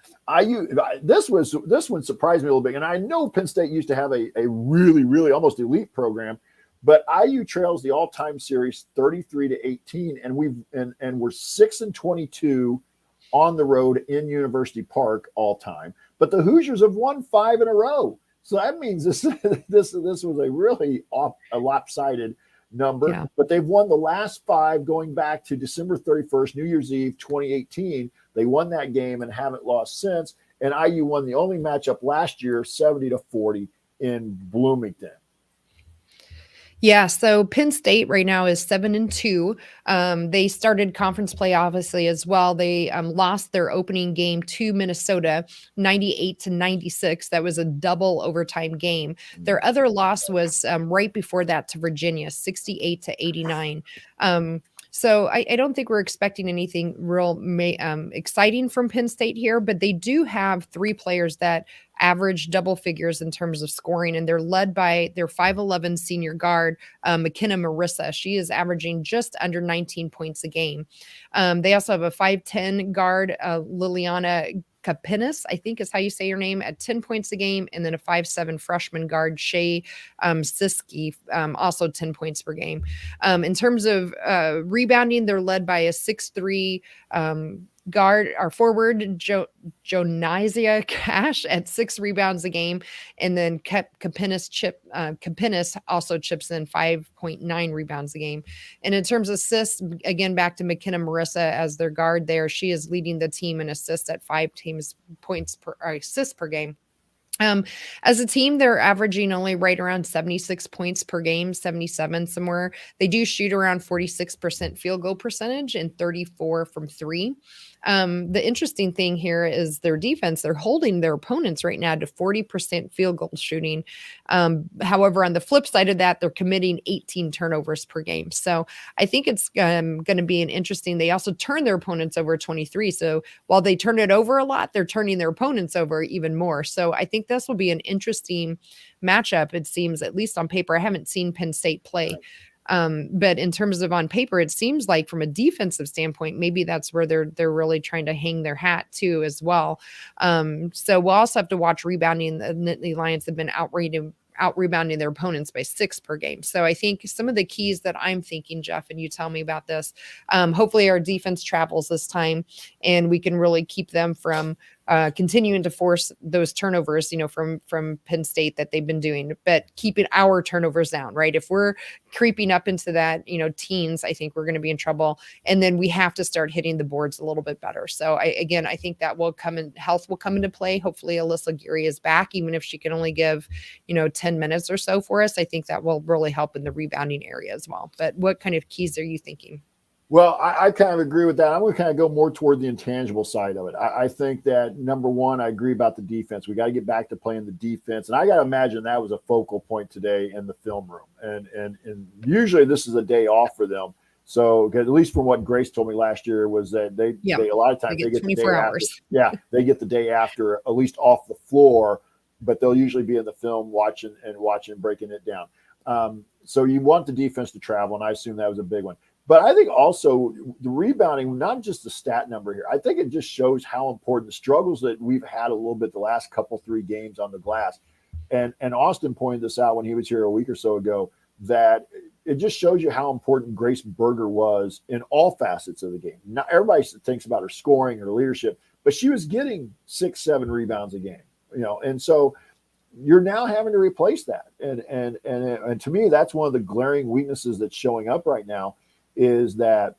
This one surprised me a little bit, and I know Penn State used to have a really, really almost elite program, but IU trails the all-time series 33-18, and we're 6-22 on the road in University Park all time. But the Hoosiers have won 5 in a row, so that means this was a really a lopsided number. But they've won the last 5 going back to December 31st, New Year's Eve, 2018. They won that game and haven't lost since. And IU won the only matchup last year, 70-40 in Bloomington. Yeah, so Penn State right now is 7-2. They started conference play obviously as well. They lost their opening game to Minnesota, 98-96. That was a double overtime game. Their other loss was right before that to Virginia, 68-89. So I don't think we're expecting anything real exciting from Penn State here, but they do have three players that average double figures in terms of scoring, and they're led by their 5'11" senior guard, McKenna Marissa. She is averaging just under 19 points a game. They also have a 5'10" guard, Liliana Kapinis, I think is how you say your name, at 10 points a game, and then a 5'7" freshman guard, Shay Siski, also 10 points per game. In terms of rebounding, they're led by a 6'3" guard or forward, Jonisia Cash, at 6 rebounds a game, and then Kapinis also chips in 5.9 rebounds a game. And in terms of assists, again, back to McKenna Marissa as their guard there, she is leading the team in assists at 5 points per assists per game. As a team, they're averaging only right around 76 points per game, 77 somewhere. They do shoot around 46% field goal percentage and 34 from three. The interesting thing here is their defense. They're holding their opponents right now to 40% field goal shooting. However, on the flip side of that, they're committing 18 turnovers per game. So I think it's going to be an interesting. They also turn their opponents over 23. So while they turn it over a lot, they're turning their opponents over even more. So I think this will be an interesting matchup. It seems, at least on paper. I haven't seen Penn State play. But in terms of on paper, it seems like from a defensive standpoint, maybe that's where they're really trying to hang their hat too as well. So we'll also have to watch rebounding. The Nittany Lions have been out rebounding their opponents by 6 per game. So I think some of the keys that I'm thinking, Jeff, and you tell me about this, hopefully our defense travels this time and we can really keep them from continuing to force those turnovers, from Penn State that they've been doing, but keeping our turnovers down, right? If we're creeping up into that, teens, I think we're going to be in trouble. And then we have to start hitting the boards a little bit better. So I think that health will come into play. Hopefully Alyssa Geary is back, even if she can only give, 10 minutes or so for us. I think that will really help in the rebounding area as well. But what kind of keys are you thinking? Well, I kind of agree with that. I'm going to kind of go more toward the intangible side of it. I think that, number one, I agree about the defense. We got to get back to playing the defense. And I got to imagine that was a focal point today in the film room. And usually this is a day off for them. So at least from what Grace told me last year was that they a lot of times they get 24 the day hours. After. Yeah, they get the day after, at least off the floor, but they'll usually be in the film watching, breaking it down. So you want the defense to travel, and I assume that was a big one. But I think also the rebounding, not just the stat number here, I think it just shows how important the struggles that we've had a little bit the last 3 games on the glass. And Austin pointed this out when he was here a week or so ago, that it just shows you how important Grace Berger was in all facets of the game. Not everybody thinks about her scoring or leadership, but she was getting 6-7 rebounds a game, and so you're now having to replace that. And to me, that's one of the glaring weaknesses that's showing up right now, is that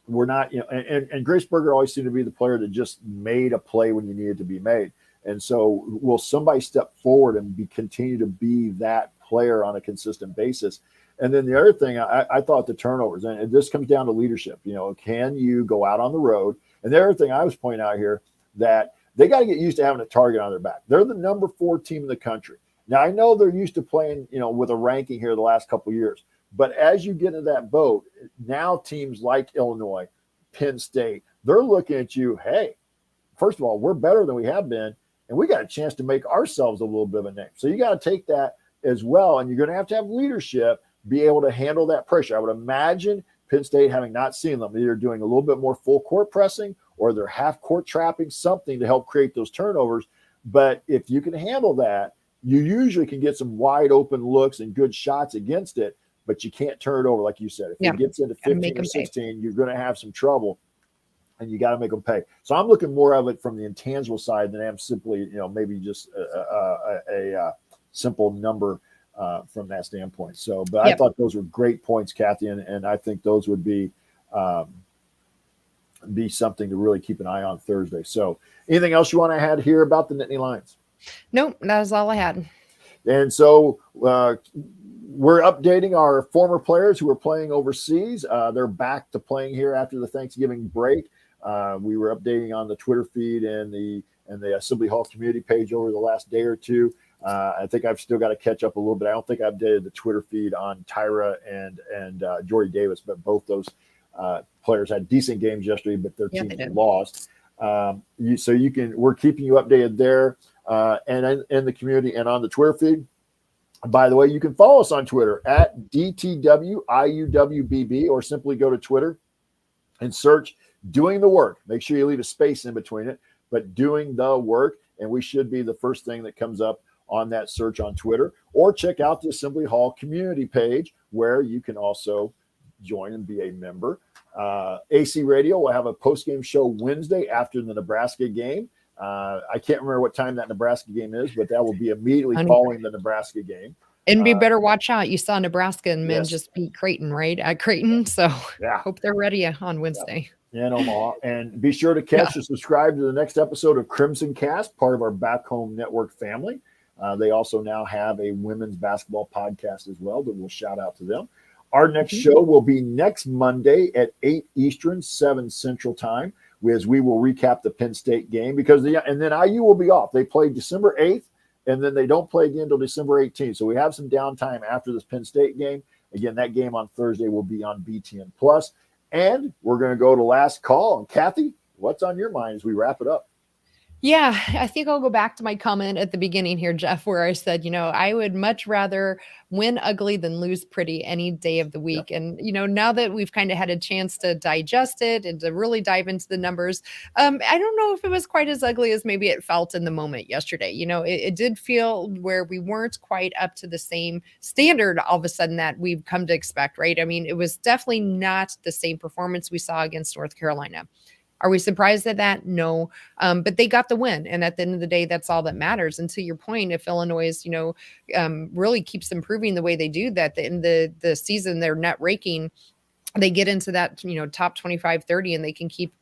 we're not, and Grace Berger always seemed to be the player that just made a play when you needed to be made. And so will somebody step forward and continue to be that player on a consistent basis? And then the other thing, I thought the turnovers, and this comes down to leadership. Can you go out on the road? And the other thing I was pointing out here, that they got to get used to having a target on their back. They're the number 4 team in the country. Now, I know they're used to playing, with a ranking here the last couple of years. But as you get into that boat, now teams like Illinois, Penn State, they're looking at you, hey, first of all, we're better than we have been, and we got a chance to make ourselves a little bit of a name. So you got to take that as well, and you're going to have leadership, be able to handle that pressure. I would imagine Penn State, having not seen them, either doing a little bit more full court pressing or they're half court trapping, something to help create those turnovers. But if you can handle that, you usually can get some wide open looks and good shots against it. But you can't turn it over, like you said. If it gets into 15 or 16, you're going to have some trouble, and you got to make them pay. So I'm looking more of it from the intangible side than I'm simply, maybe just a simple number from that standpoint. So, but I thought those were great points, Kathy, and I think those would be something to really keep an eye on Thursday. So, anything else you want to add here about the Nittany Lions? Nope, that was all I had. And so we're updating our former players who are playing overseas. They're back to playing here after the Thanksgiving break. We were updating on the Twitter feed and the Assembly Hall community page over the last day or two. I think I've still got to catch up a little bit. I don't think I updated the Twitter feed on Tyra and Jory Davis, but both those Players had decent games yesterday, but their teams did. lost. We're keeping you updated there and in the community and on the Twitter feed. By the way, you can follow us on Twitter at DTWIUWBB, or simply go to Twitter and search Doing the Work. Make sure you leave a space in between it, but Doing the Work, and we should be the first thing that comes up on that search on Twitter. Or check out the Assembly Hall community page, where you can also join and be a member. AC Radio will have a post-game show Wednesday after the Nebraska game. I can't remember what time that Nebraska game is, but that will be immediately following the Nebraska game. And we better watch out. You saw Nebraska and men Yes. just beat Creighton, right? At Creighton. So Yeah. hope they're ready on Wednesday. In Omaha. And be sure to catch and subscribe to the next episode of Crimson Cast, part of our Back Home Network family. They also now have a women's basketball podcast as well that we'll shout out to them. Our next show will be next Monday at 8 Eastern, 7 Central Time, as we will recap the Penn State game, and then IU will be off. They play December 8th, and then they don't play again until December 18th. So we have some downtime after this Penn State game. Again, that game on Thursday will be on BTN Plus. And we're going to go to last call. And Kathy, what's on your mind as we wrap it up? Yeah, I think I'll go back to my comment at the beginning here, Jeff, where I said, I would much rather win ugly than lose pretty any day of the week. Yeah. And, now that we've kind of had a chance to digest it and to really dive into the numbers, I don't know if it was quite as ugly as maybe it felt in the moment yesterday. It did feel where we weren't quite up to the same standard all of a sudden that we've come to expect, right? I mean, it was definitely not the same performance we saw against North Carolina. Are we surprised at that? No. But they got the win. And at the end of the day, that's all that matters. And to your point, if Illinois, really keeps improving the way they do that, in the season, their net ranking, they get into that, top 25, 30, and they can keep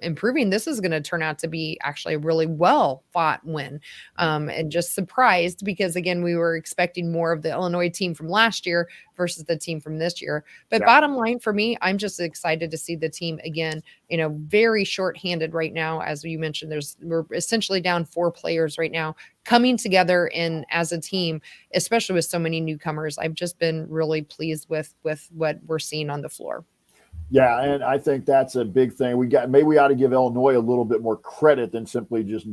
improving. This is going to turn out to be actually a really well fought win. And just surprised because, again, we were expecting more of the Illinois team from last year versus the team from this year. But bottom line for me, I'm just excited to see the team again, very shorthanded right now. As you mentioned, we're essentially down 4 players right now, coming together and as a team, especially with so many newcomers. I've just been really pleased with what we're seeing on the floor. Yeah, and I think that's a big thing. Maybe we ought to give Illinois a little bit more credit than simply just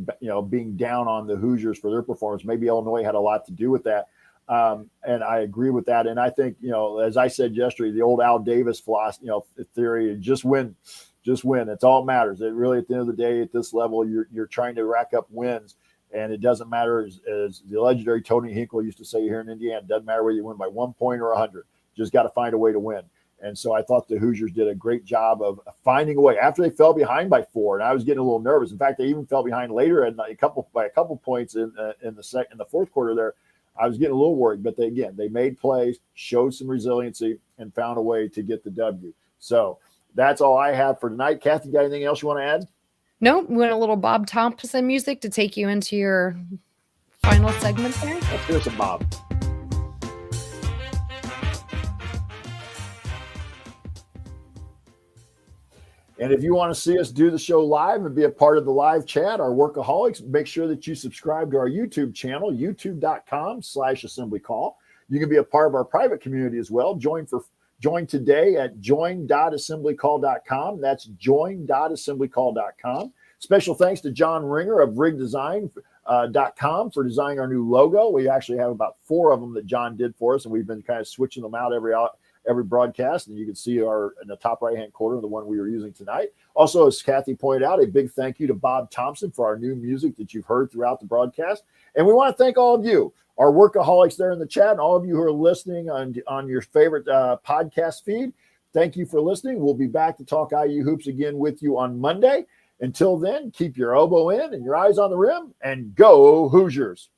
being down on the Hoosiers for their performance. Maybe Illinois had a lot to do with that, and I agree with that. And I think as I said yesterday, the old Al Davis philosophy, theory: just win. It's all that matters. It really, at the end of the day, at this level, you're trying to rack up wins, and it doesn't matter. As the legendary Tony Hinkle used to say here in Indiana, it doesn't matter whether you win by 1 point or 100. You just got to find a way to win. And so I thought the Hoosiers did a great job of finding a way after they fell behind by 4. And I was getting a little nervous. In fact, they even fell behind later and by a couple points in the fourth quarter there. I was getting a little worried, but they made plays, showed some resiliency, and found a way to get the W. So that's all I have for tonight. Kathy, got anything else you want to add? No, we want a little Bob Thompson music to take you into your final segment there. Let's hear some Bob. And if you want to see us do the show live and be a part of the live chat, our workaholics, make sure that you subscribe to our YouTube channel, youtube.com/assemblycall. You can be a part of our private community as well. Join today at join.assemblycall.com. That's join.assemblycall.com. Special thanks to John Ringer of rigdesign.com for designing our new logo. We actually have about 4 of them that John did for us, and we've been kind of switching them out every broadcast, and you can see in the top right-hand corner, the one we were using tonight. Also, as Kathy pointed out, a big thank you to Bob Thompson for our new music that you've heard throughout the broadcast. And we want to thank all of you, our workaholics there in the chat, and all of you who are listening on your favorite podcast feed. Thank you for listening. We'll be back to talk IU hoops again with you on Monday. Until then, keep your elbow in and your eyes on the rim, and go Hoosiers.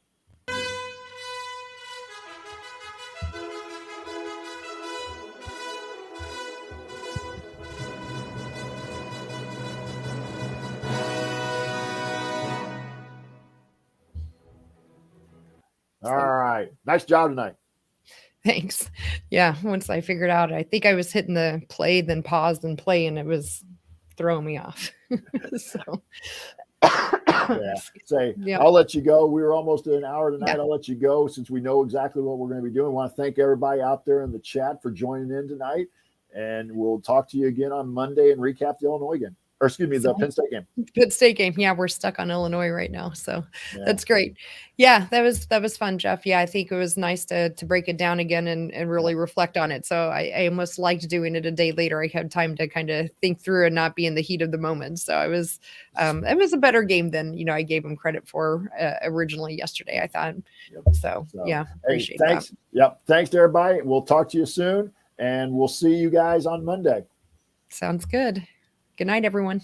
All right. Nice job tonight. Thanks. Yeah. Once I figured out, I think I was hitting the play, then pause, then play, and it was throwing me off. So I'll let you go. We were almost at an hour tonight. I'll let you go since we know exactly what we're going to be doing. I want to thank everybody out there in the chat for joining in tonight. And we'll talk to you again on Monday and recap the Illinois game. Or excuse me, the Penn State game. Penn State game. Yeah, we're stuck on Illinois right now. So Yeah. that's great. Yeah, that was fun, Jeff. Yeah, I think it was nice to break it down again and really reflect on it. So I almost liked doing it a day later. I had time to kind of think through and not be in the heat of the moment. So it was a better game than, I gave him credit for originally yesterday, I thought. Yep. So yeah, appreciate thanks. that. Yep. Thanks to everybody. We'll talk to you soon, and we'll see you guys on Monday. Sounds good. Good night, everyone.